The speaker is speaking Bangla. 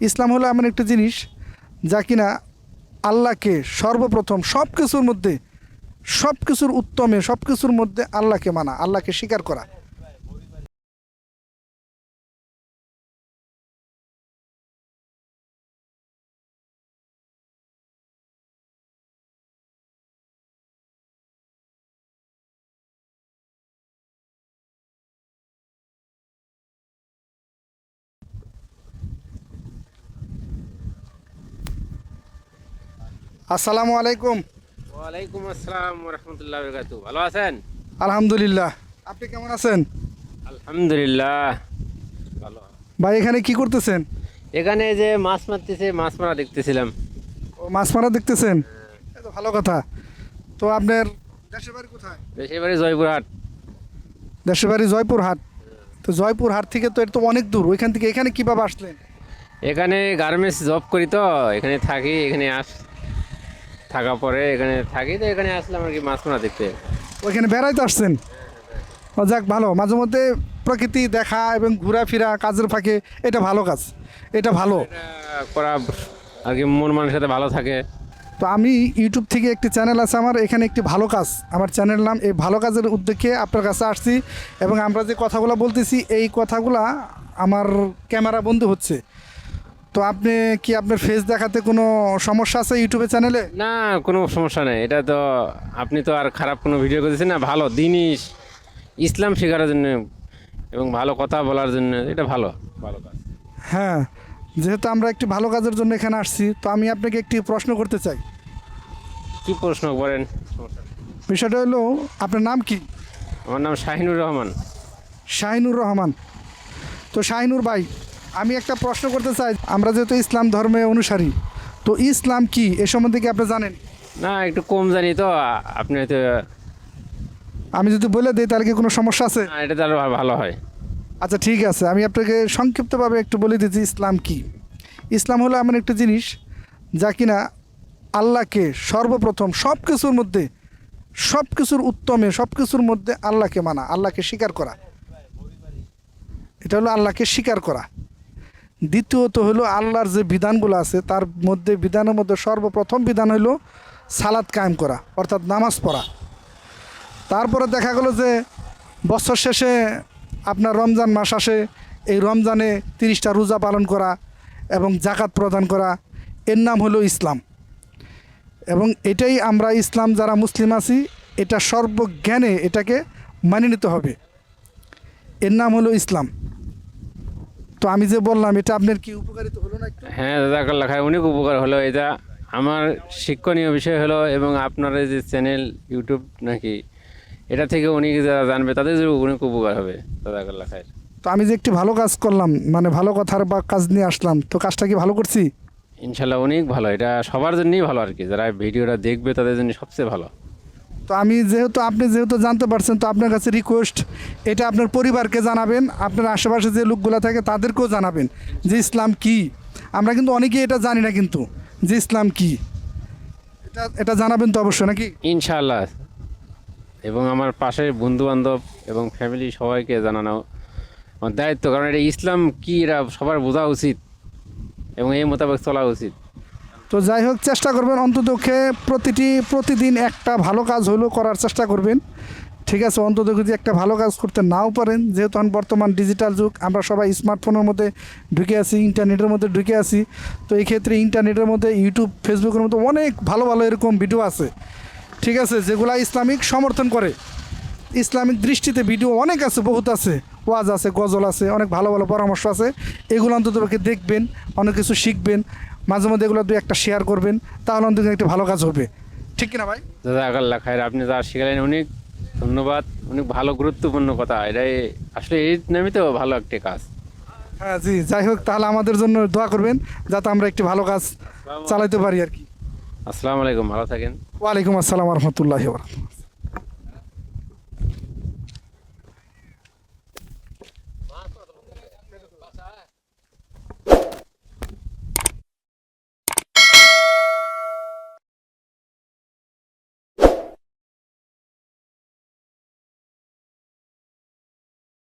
ইসলাম হলো এমন একটা জিনিস যা কিনা আল্লাহকে সর্বপ্রথম সব কিছুর উত্তমে সব কিছুর মধ্যে আল্লাহকে মানা, আল্লাহকে স্বীকার করা। আসসালামু আলাইকুম। ওয়ালাইকুম আসসালাম রহমতুল্লাহ বরকাতু। ভালো আছেন? আলহামদুলিল্লাহ। আপনি কেমন আছেন? আলহামদুলিল্লাহ ভালো। ভাই এখানে কি করতেছেন? এখানে যে মাছ মারতেছে, মাছ মারা দেখতেছিলাম। ও, মাছ মারা দেখতেছেন, এ তো ভালো কথা। তো আপনার দেশের বাড়ি কোথায়? দেশের বাড়ি জয়পুরহাট। দেশের বাড়ি জয়পুরহাট। তো জয়পুরহাট থেকে তো এটা তো অনেক দূর, ওইখান থেকে এখানে কীভাবে আসলেন? এখানে গার্মেন্টস জব করি, তো এখানে থাকি। এখানে থাকা পরে এখানে থাকি, তো এখানে আসলাম আর কি মাছ মারা দেখতে। ওইখানে বেড়াইতে আসছেন? ও যাক, ভালো। মাঝে মধ্যে প্রকৃতি দেখা এবং ঘোরাফেরা কাজের ফাঁকে, এটা ভালো কাজ, এটা ভালো। এটা করা আর কি মন মানুষের সাথে ভালো থাকে। তো আমি ইউটিউব থেকে একটি চ্যানেল আছে আমার, এখানে একটি ভালো কাজ, আমার চ্যানেল নাম। এই ভালো কাজের উদ্যোগে আপনার কাছে আসছি এবং আমরা যে কথাগুলো বলতেছি এই কথাগুলা আমার ক্যামেরা বন্ধ হচ্ছে। তো আপনি কি আপনার ফেস দেখাতে কোনো সমস্যা আছে ইউটিউবে চ্যানেলে? না, কোনো সমস্যা নেই। এটা তো আপনি তো আর খারাপ কোনো ভিডিও করতেছেন না, ভালো জিনিস ইসলাম শেখার জন্য এবং ভালো কথা বলার জন্য এটা ভালো ভালো কাজ। হ্যাঁ, যেহেতু আমরা একটি ভালো কাজের জন্য এখানে আসছি, তো আমি আপনাকে একটি প্রশ্ন করতে চাই। কি প্রশ্ন করেন? বিষয়টা হলো, আপনার নাম কি? আমার নাম শাহিনুর রহমান। শাহিনুর রহমান। তো শাহিনুর ভাই, আমি একটা প্রশ্ন করতে চাই। আমরা যেহেতু ইসলাম ধর্মে অনুসারী, তো ইসলাম কি এ সম্বন্ধে কি আপনি জানেন? না, একটু কম জানি তো। আপনি হয়তো আমি যদি বলে দিই তাহলে কি কোনো সমস্যা আছে? না, এটা তাহলে ভালো হয়। আচ্ছা ঠিক আছে, আমি আপনাকে সংক্ষিপ্তভাবে একটু বলে দিচ্ছি ইসলাম কি। ইসলাম হলো এমন একটা জিনিস যা কিনা আল্লাহকে সর্বপ্রথম সব কিছুর উত্তমে সব কিছুর মধ্যে আল্লাহকে মানা, আল্লাহকে স্বীকার করা। এটা হলো আল্লাহকে স্বীকার করা। দ্বিতীয়ত হলো আল্লাহর যে বিধানগুলো আছে তার মধ্যে বিধানের মধ্যে সর্বপ্রথম বিধান হলো সালাত কায়েম করা, অর্থাৎ নামাজ পড়া। তারপরে দেখা গেলো যে বছর শেষে আপনার রমজান মাস আসে, এই রমজানে 30টা রোজা পালন করা এবং জাকাত প্রদান করা, এর নাম হলো ইসলাম। এবং এটাই আমরা ইসলাম যারা মুসলিম আছি, এটা সর্বজ্ঞানে এটাকে মানি নিতে হবে। এর নাম হলো ইসলাম। তো আমি যে বললাম, এটা আপনার কি উপকারিত হলো না একটু? হ্যাঁ, জাযাকাল্লাহ খায়, অনেক উপকার হলো। এটা আমার শিক্ষণীয় বিষয় হলো এবং আপনার এই যে চ্যানেল ইউটিউব নাকি, এটা থেকে অনেক যারা জানবে তাদের জন্য অনেক উপকার হবে। জাযাকাল্লাহ খায়। তো আমি যে একটি ভালো কাজ করলাম, মানে ভালো কথার বা কাজ নিয়ে আসলাম, তো কাজটা কি ভালো করছি? ইনশাল্লাহ অনেক ভালো। এটা সবার জন্যই ভালো আর কি, যারা ভিডিওটা দেখবে তাদের জন্য সবচেয়ে ভালো। তো আপনি যেহেতু জানতে পারছেন, তো আপনার কাছে রিকোয়েস্ট, এটা আপনার পরিবারকে জানাবেন, আপনার আশেপাশে যে লোকগুলো থাকে তাদেরকেও জানাবেন যে ইসলাম কি। আমরা কিন্তু অনেকেই এটা জানি না, কিন্তু যে ইসলাম কি এটা জানাবেন তো অবশ্যই, নাকি? ইনশাআল্লাহ। এবং আমার পাশে বন্ধু বান্ধব এবং ফ্যামিলি সবাইকে জানানো আমার দায়িত্ব, কারণ এটা ইসলাম কি এরা সবার বোঝা উচিত এবং এই মোতাবেক চলা উচিত। তো যাই হোক, চেষ্টা করবেন অন্ততপক্ষে প্রতিদিন একটা ভালো কাজ হলেও করার চেষ্টা করবেন, ঠিক আছে? অন্তত যদি একটা ভালো কাজ করতে নাও পারেন, যেহেতু এখন বর্তমান ডিজিটাল যুগ, আমরা সবাই স্মার্টফোনের মধ্যে ঢুকে আছি, ইন্টারনেটের মধ্যে ঢুকে আছি। তো এই ক্ষেত্রে ইন্টারনেটের মধ্যে ইউটিউব, ফেসবুকের মধ্যে অনেক ভালো ভালো এরকম ভিডিও আছে, ঠিক আছে, যেগুলো ইসলামিক সমর্থন করে। ইসলামিক দৃষ্টিতে ভিডিও অনেক আছে, বহুত আছে, ওয়াজ আছে, গজল আছে, অনেক ভালো ভালো পরামর্শ আছে। এগুলো অন্ততপক্ষে দেখবেন, অনেক কিছু শিখবেন। মাঝে মধ্যে এগুলো দুই একটা শেয়ার করবেন, তাহলে অন্তত একটা ভালো কাজ হবে, ঠিক কিনা ভাই? জাযাকাল্লাহ খায়ের। আপনি যা শিখালেন অনেক ধন্যবাদ। অনেক ভালো গুরুত্বপূর্ণ কথা। এটাই আসলে এই নামই তো ভালো একটি কাজ। হ্যাঁ জি, যাই হোক, তাহলে আমাদের জন্য দোয়া করবেন যাতে আমরা একটি ভালো কাজ চালাইতে পারি আর কি। আসসালামু আলাইকুম, ভালো থাকেন। ওয়ালাইকুম আসসালাম রহমতুল্লাহি ওয়া বারাকাতুহু।